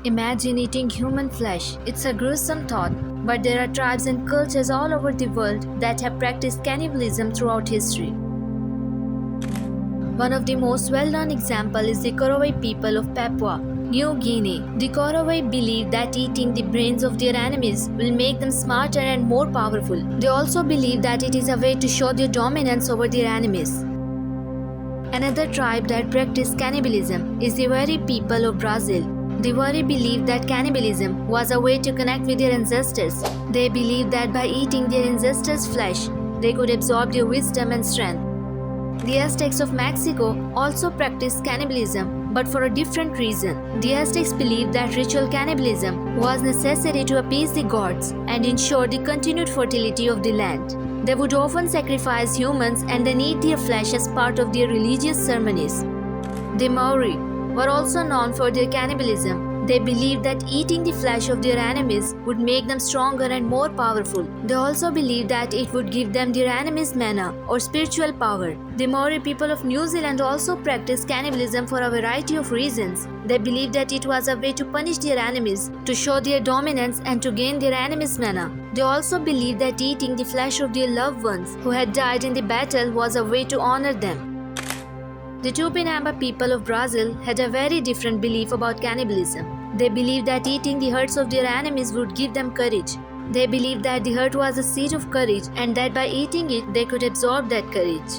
Imagine eating human flesh. It's a gruesome thought, but there are tribes and cultures all over the world that have practiced cannibalism throughout history. One of the most well-known examples is the Korowai people of Papua New Guinea. The Korowai believe that eating the brains of their enemies will make them smarter and more powerful. They also believe that it is a way to show their dominance over their enemies. Another tribe that practiced cannibalism is the Wari people of Brazil. The Wari believed that cannibalism was a way to connect with their ancestors. They believed that by eating their ancestors' flesh, they could absorb their wisdom and strength. The Aztecs of Mexico also practiced cannibalism, but for a different reason. The Aztecs believed that ritual cannibalism was necessary to appease the gods and ensure the continued fertility of the land. They would often sacrifice humans and then eat their flesh as part of their religious ceremonies. The Maori were also known for their cannibalism. They believed that eating the flesh of their enemies would make them stronger and more powerful. They also believed that it would give them their enemies' mana or spiritual power. The Maori people of New Zealand also practiced cannibalism for a variety of reasons. They believed that it was a way to punish their enemies, to show their dominance, and to gain their enemies' mana. They also believed that eating the flesh of their loved ones who had died in the battle was a way to honor them. The Tupinamba people of Brazil had a very different belief about cannibalism. They believed that eating the hearts of their enemies would give them courage. They believed that the heart was a seed of courage and that by eating it, they could absorb that courage.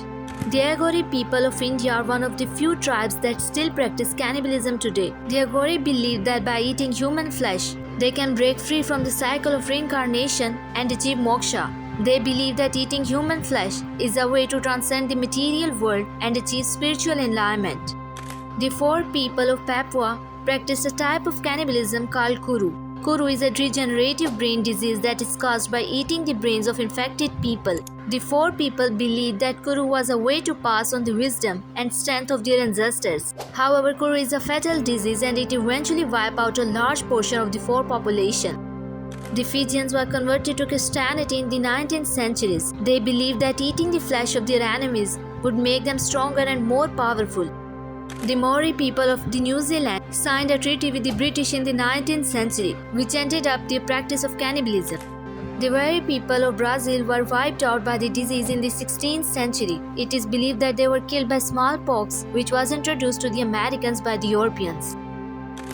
The Agori people of India are one of the few tribes that still practice cannibalism today. The Agori believe that by eating human flesh, they can break free from the cycle of reincarnation and achieve moksha. They believe that eating human flesh is a way to transcend the material world and achieve spiritual enlightenment. The Four people of Papua practice a type of cannibalism called kuru. Kuru is a degenerative brain disease that is caused by eating the brains of infected people. The Four people believed that kuru was a way to pass on the wisdom and strength of their ancestors. However, kuru is a fatal disease and it eventually wiped out a large portion of the Four population. The Fijians were converted to Christianity in the 19th centuries. They believed that eating the flesh of their enemies would make them stronger and more powerful. The Maori people of New Zealand signed a treaty with the British in the 19th century, which ended up their practice of cannibalism. The Wari people of Brazil were wiped out by the disease in the 16th century. It is believed that they were killed by smallpox, which was introduced to the Americans by the Europeans.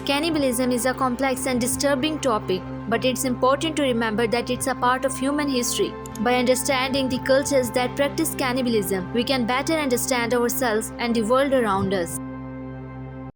Cannibalism is a complex and disturbing topic, but it's important to remember that it's a part of human history. By understanding the cultures that practice cannibalism, we can better understand ourselves and the world around us.